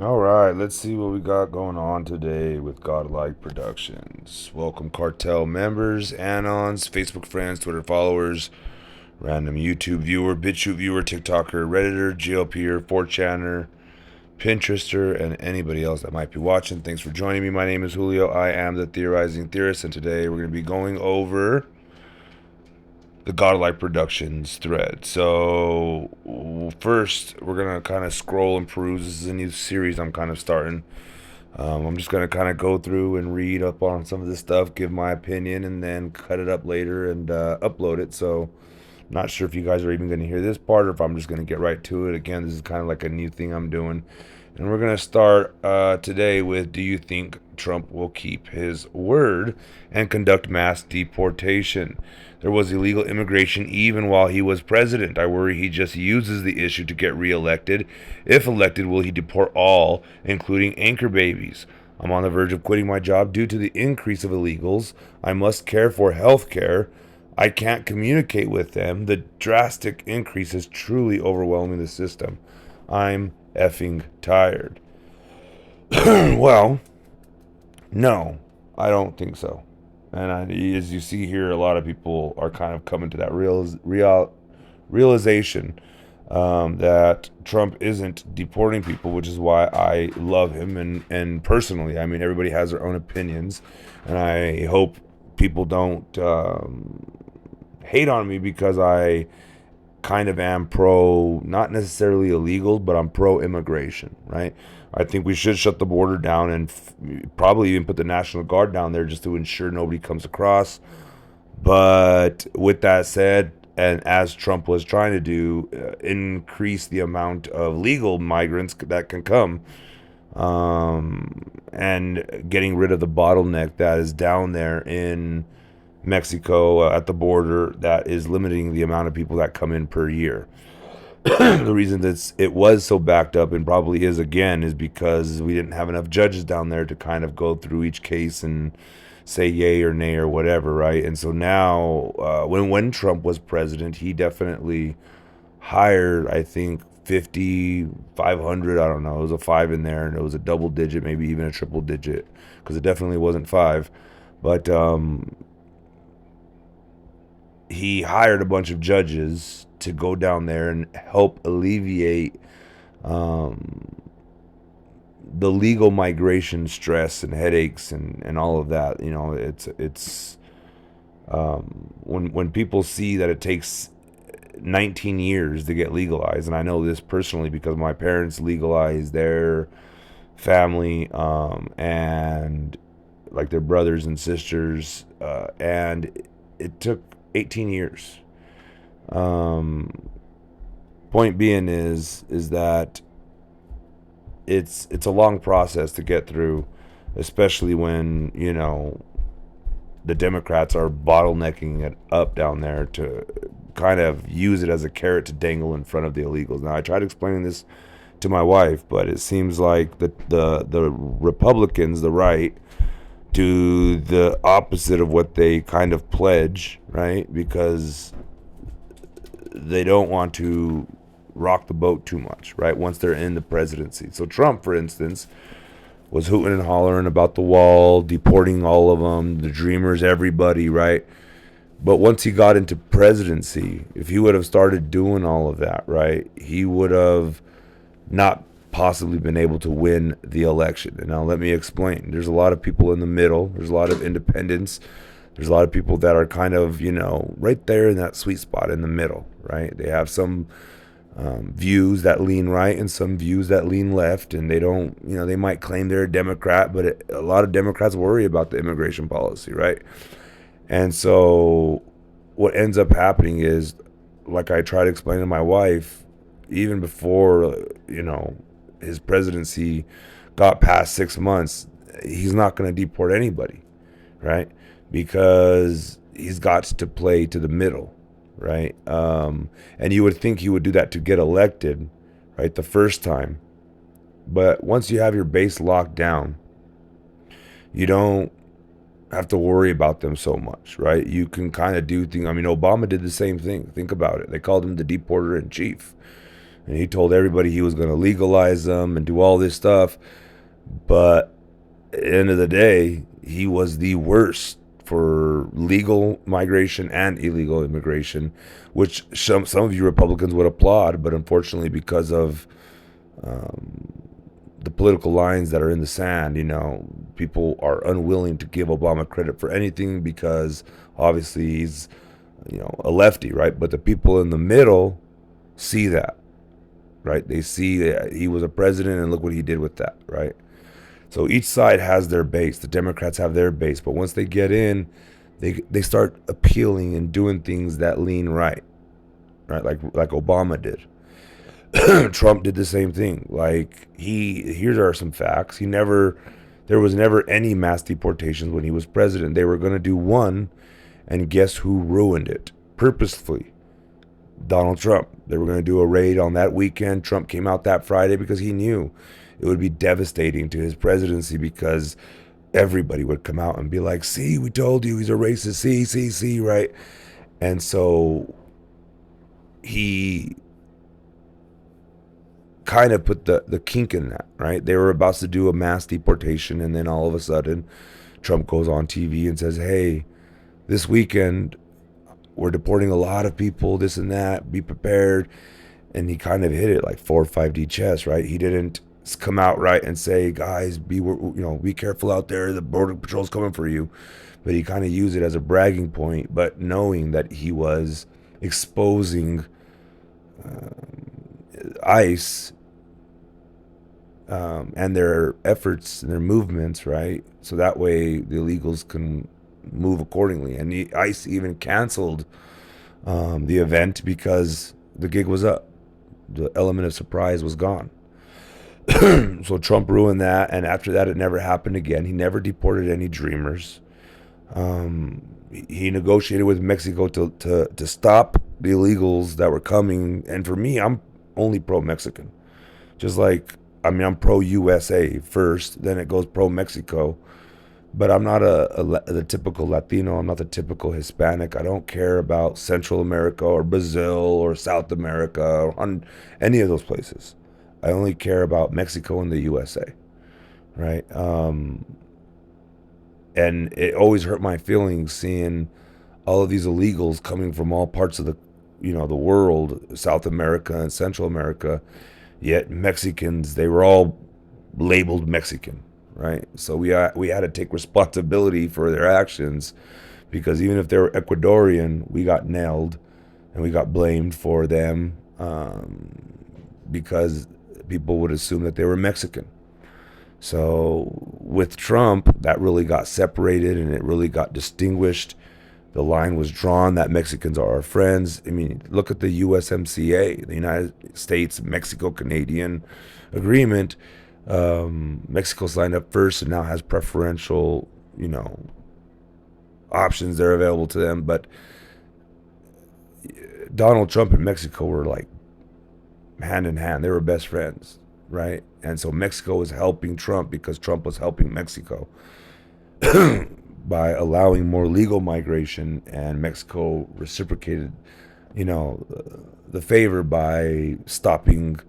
All right, let's see what we got going on today with Godlike Productions. Welcome, cartel members, Anons, Facebook friends, Twitter followers, random YouTube viewer, BitChute viewer, TikToker, Redditor, GLPer, 4chaner, Pinterester, and anybody else that might be watching. Thanks for joining me. My name is Julio. I am the Theorizing Theorist, and today we're going to be going over the Godlike Productions thread. So, first, we're going to kind of scroll and peruse. This is a new series I'm kind of starting. I'm just going to kind of go through and read up on some of this stuff, give my opinion, and then cut it up later and upload it. So, not sure if you guys are even going to hear this part or if I'm just going to get right to it. Again, this is kind of like a new thing I'm doing. And we're going to start today with, do you think Trump will keep his word and conduct mass deportation? There was illegal immigration even while he was president. I worry he just uses the issue to get reelected. If elected, will he deport all, including anchor babies? I'm on the verge of quitting my job due to the increase of illegals. I must care for health care. I can't communicate with them. The drastic increase is truly overwhelming the system. I'm effing tired. Well, no, I don't think so. And as you see here, a lot of people are kind of coming to that realization that Trump isn't deporting people, which is why I love him. And personally, I mean, everybody has their own opinions. And I hope people don't hate on me because I kind of am pro, not necessarily illegal, but I'm pro immigration, right? I think we should shut the border down and probably even put the National Guard down there just to ensure nobody comes across. But with that said, and as Trump was trying to do, increase the amount of legal migrants that can come, and getting rid of the bottleneck that is down there in Mexico at the border that is limiting the amount of people that come in per year. The reason that it was so backed up and probably is again is because we didn't have enough judges down there to kind of go through each case and say yay or nay or whatever, right? And so now, when Trump was president, he definitely hired, I think, 50, 500. I don't know, it was a five in there, and it was a double digit, maybe even a triple digit, because it definitely wasn't five. But he hired a bunch of judges to go down there and help alleviate the legal migration stress and headaches and all of that. You know, it's when people see that it takes 19 years to get legalized, and I know this personally because my parents legalized their family, and like their brothers and sisters, and it took 18 years. Um, Point being is that it's a long process to get through, especially when the Democrats are bottlenecking it up down there to kind of use it as a carrot to dangle in front of the illegals. Now I tried explaining this to my wife, but it seems like the Republicans, the right, do the opposite of what they kind of pledge, right? Because they don't want to rock the boat too much, right? Once they're in the presidency. So Trump, for instance, was hooting and hollering about the wall, deporting all of them, the dreamers, everybody, right? But once he got into presidency, if he would have started doing all of that, right, he would have not possibly been able to win the election. And now let me explain. There's a lot of people in the middle. There's a lot of independents. There's a lot of people that are kind of, right there in that sweet spot in the middle, right? They have some views that lean right and some views that lean left, and they don't, they might claim they're a Democrat, but a lot of Democrats worry about the immigration policy, right? And so what ends up happening is, like I try to explain to my wife, even before, his presidency got past 6 months, he's not going to deport anybody, right? Because he's got to play to the middle, right? And you would think he would do that to get elected, right, the first time. But once you have your base locked down, you don't have to worry about them so much, right? You can kind of do things. I mean, Obama did the same thing. Think about it. They called him the deporter in chief. and he told everybody he was going to legalize them and do all this stuff. But at the end of the day, he was the worst for legal migration and illegal immigration, which some of you Republicans would applaud, but unfortunately, because of the political lines that are in the sand, people are unwilling to give Obama credit for anything because obviously he's, a lefty, right? But the people in the middle see that, right? They see that he was a president and look what he did with that, right? So each side has their base. The Democrats have their base, but once they get in, they start appealing and doing things that lean right, right? Like Obama did. Trump did the same thing. Like here are some facts. There was never any mass deportations when he was president. They were going to do one, and guess who ruined it purposefully? Donald Trump. They were going to do a raid on that weekend. Trump came out that Friday because he knew it would be devastating to his presidency because everybody would come out and be like, see, we told you he's a racist. See, right? And so he kind of put the kink in that, right? They were about to do a mass deportation, and then all of a sudden, Trump goes on TV and says, hey, this weekend, we're deporting a lot of people, this and that, be prepared. And he kind of hit it like 4 or 5D chess, right? He didn't come out right and say, guys, be careful out there, the border patrol's coming for you. But he kind of used it as a bragging point, but knowing that he was exposing ICE and their efforts and their movements, right? So that way the illegals can move accordingly. And the ICE even canceled the event because the gig was up. The element of surprise was gone. So Trump ruined that, and after that, it never happened again. He never deported any Dreamers. He negotiated with Mexico to stop the illegals that were coming. And for me, I'm only pro-Mexican. Just like, I'm pro-USA first, then it goes pro-Mexico. But I'm not the typical Latino. I'm not the typical Hispanic. I don't care about Central America or Brazil or South America or on any of those places. I only care about Mexico and the USA, right? And it always hurt my feelings seeing all of these illegals coming from all parts of the world, South America and Central America. Yet Mexicans, they were all labeled Mexican, right? So we had to take responsibility for their actions because even if they were Ecuadorian, we got nailed and we got blamed for them because people would assume that they were Mexican. So with Trump, that really got separated and it really got distinguished. The line was drawn that Mexicans are our friends. I mean, look at the USMCA, the United States Mexico Canadian Agreement. Mexico signed up first and now has preferential, options that are available to them. But Donald Trump and Mexico were like hand in hand. They were best friends, right? And so Mexico was helping Trump because Trump was helping Mexico by allowing more legal migration, and Mexico reciprocated, the favor by stopping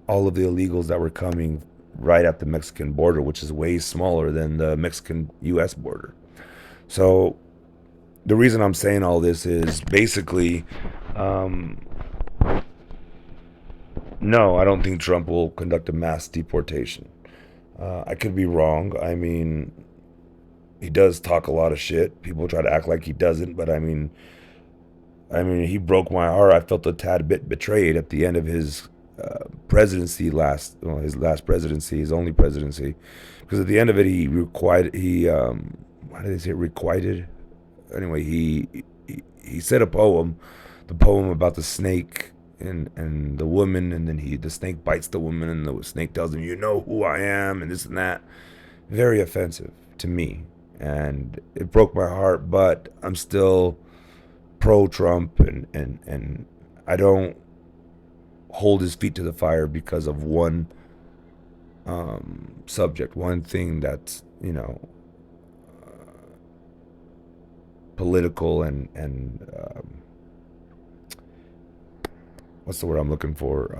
all of the illegals that were coming right at the Mexican border, which is way smaller than the Mexican U.S. border. So the reason I'm saying all this is basically, no, I don't think Trump will conduct a mass deportation. I could be wrong. I mean, he does talk a lot of shit. People try to act like he doesn't, but he broke my heart. I felt a tad bit betrayed at the end of his presidency, his last presidency, his only presidency, because at the end of it, how did they say it, requited? Anyway, he said a poem, the poem about the snake and the woman, and then the snake bites the woman, and the snake tells him, "You know who I am," and this and that. Very offensive to me, and it broke my heart. But I'm still pro Trump, and I don't hold his feet to the fire because of one subject, one thing that's political and what's the word I'm looking for?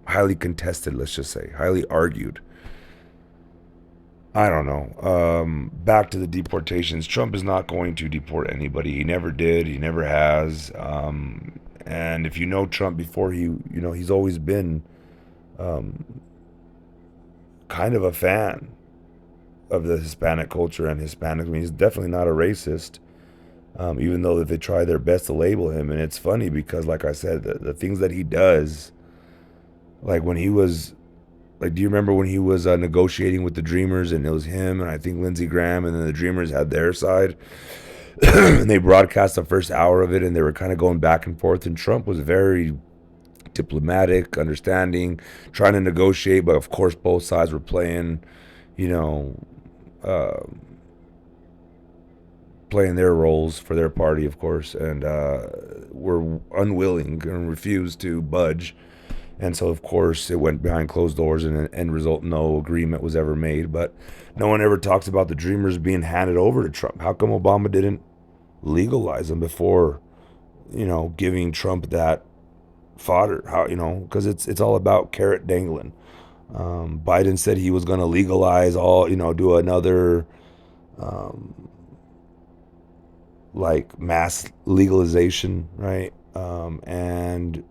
Highly contested, let's just say, highly argued. I don't know. Back to the deportations. Trump is not going to deport anybody. He never did. He never has. And if you know Trump before, he's always been um, kind of a fan of the Hispanic culture and Hispanics. I mean, he's definitely not a racist, even though they try their best to label him. And it's funny because, like I said, the things that he does, like when he was like, do you remember when he was negotiating with the Dreamers and it was him and I think Lindsey Graham and then the Dreamers had their side and they broadcast the first hour of it and they were kind of going back and forth and Trump was very diplomatic, understanding, trying to negotiate, but of course both sides were playing, you know, uh, playing their roles for their party, of course, and were unwilling and refused to budge. And so, of course, it went behind closed doors, and an end result, no agreement was ever made. But no one ever talks about the Dreamers being handed over to Trump. How come Obama didn't legalize them before, giving Trump that fodder? How, because it's all about carrot dangling. Biden said he was going to legalize all, do another um, like mass legalization, right? And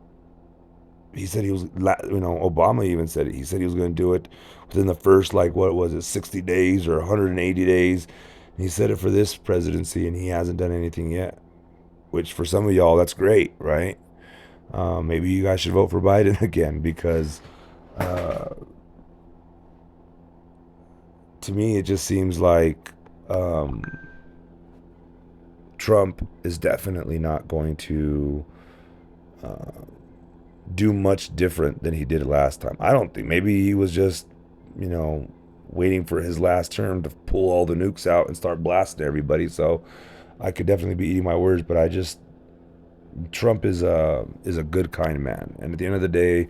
he said he was, Obama even said it. He said he was going to do it within the first, like, what was it, 60 days or 180 days. And he said it for this presidency, and he hasn't done anything yet. Which for some of y'all, that's great, right? Maybe you guys should vote for Biden again because, uh, to me, it just seems like um, Trump is definitely not going to uh, do much different than he did last time. I don't think. Maybe he was just, you know, waiting for his last term to pull all the nukes out and start blasting everybody. So I could definitely be eating my words, but I just Trump is a good kind man, and at the end of the day,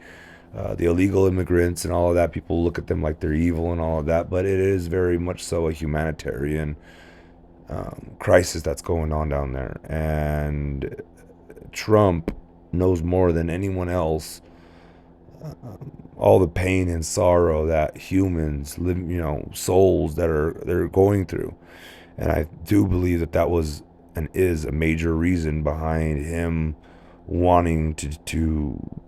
the illegal immigrants and all of that, people look at them like they're evil and all of that, but it is very much so a humanitarian crisis that's going on down there, and Trump knows more than anyone else all the pain and sorrow that humans live, souls they're going through. And I do believe that that was and is a major reason behind him wanting to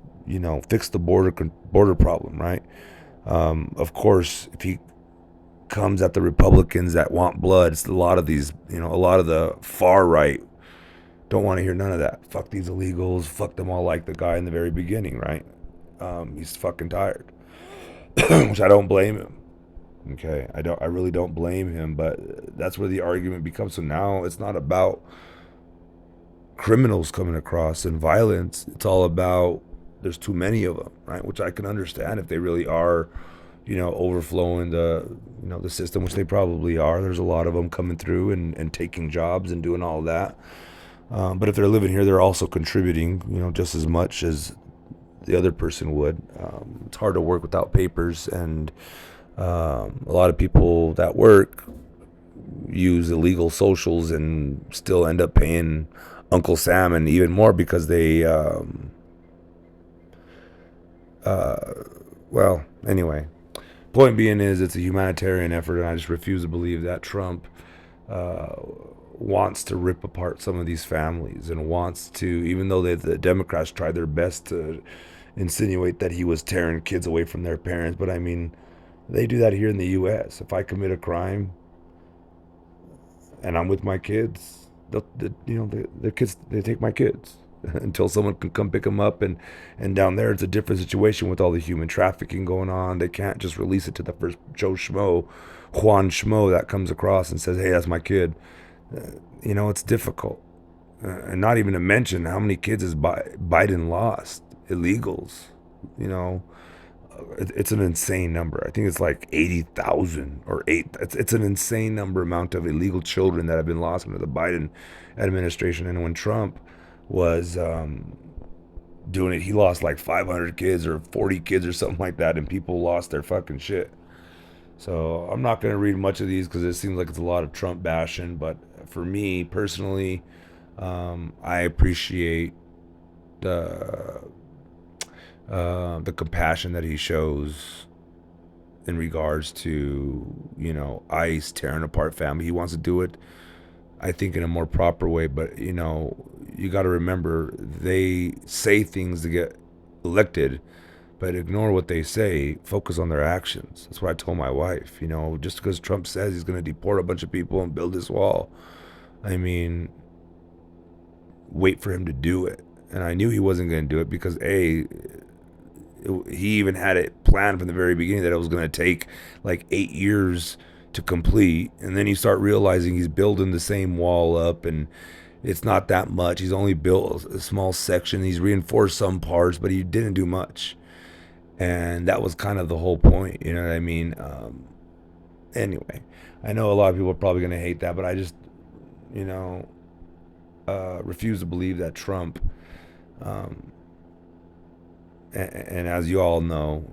fix the border problem, right? Of course, if he comes at the Republicans that want blood, it's a lot of these, a lot of the far right don't want to hear none of that. Fuck these illegals. Fuck them all, like the guy in the very beginning, right? He's fucking tired, which I don't blame him. Okay, I really don't blame him, but that's where the argument becomes. So now it's not about criminals coming across and violence. It's all about there's too many of them, right? Which I can understand if they really are, overflowing the system, which they probably are. There's a lot of them coming through and taking jobs and doing all of that. But if they're living here, they're also contributing, just as much as the other person would. It's hard to work without papers, and a lot of people that work use illegal socials and still end up paying Uncle Sam and even more because they, well, anyway. Point being is it's a humanitarian effort, and I just refuse to believe that Trump uh, wants to rip apart some of these families and wants to, even though the Democrats tried their best to insinuate that he was tearing kids away from their parents. But I mean, they do that here in the U.S. If I commit a crime and I'm with my kids, the kids, they take my kids until someone can come pick them up. And down there, it's a different situation with all the human trafficking going on. They can't just release it to the first Joe Schmo, Juan Schmo that comes across and says, "Hey, that's my kid." It's difficult. And not even to mention how many kids has Biden lost, illegals. You know, it's an insane number. I think it's like 80,000 or eight. It's an insane amount of illegal children that have been lost under the Biden administration. And when Trump was doing it, he lost like 500 kids or 40 kids or something like that, and people lost their fucking shit. So I'm not going to read much of these because it seems like it's a lot of Trump bashing. But for me personally, I appreciate the the compassion that he shows in regards to ICE tearing apart family. He wants to do it, I think, in a more proper way. But you got to remember, they say things to get elected, but ignore what they say. Focus on their actions. That's what I told my wife. Just because Trump says he's going to deport a bunch of people and build this wall, I mean, wait for him to do it. And I knew he wasn't going to do it because he even had it planned from the very beginning that it was going to take like 8 years to complete. And then you start realizing he's building the same wall up, and it's not that much. He's only built a small section. He's reinforced some parts, but he didn't do much. And that was kind of the whole point. You know what I mean? Anyway, I know a lot of people are probably going to hate that, but I just, you know, refuse to believe that Trump, um, and as you all know,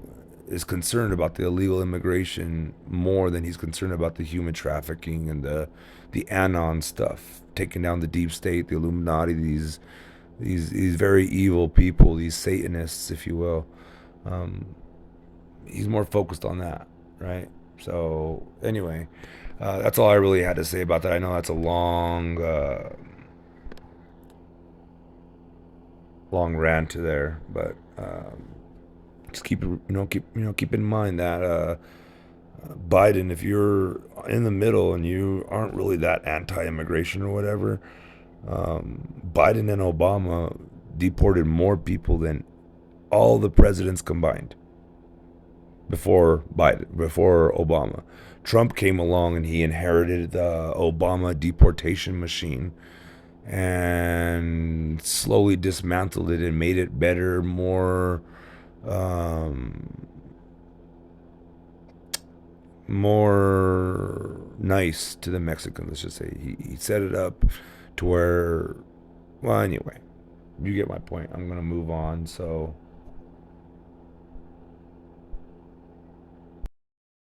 is concerned about the illegal immigration more than he's concerned about the human trafficking and the anon stuff, taking down the deep state, the Illuminati, these very evil people, these Satanists, if you will. Um, he's more focused on that, right? So anyway, that's all I really had to say about that. I know that's a long rant there, but just keep in mind that Biden, if you're in the middle and you aren't really that anti-immigration or whatever, Biden and Obama deported more people than all the presidents combined before Obama. Trump came along and he inherited the Obama deportation machine and slowly dismantled it and made it better, um, more nice to the Mexicans. Let's just say he set it up to where, well, anyway, you get my point. I'm gonna move on. So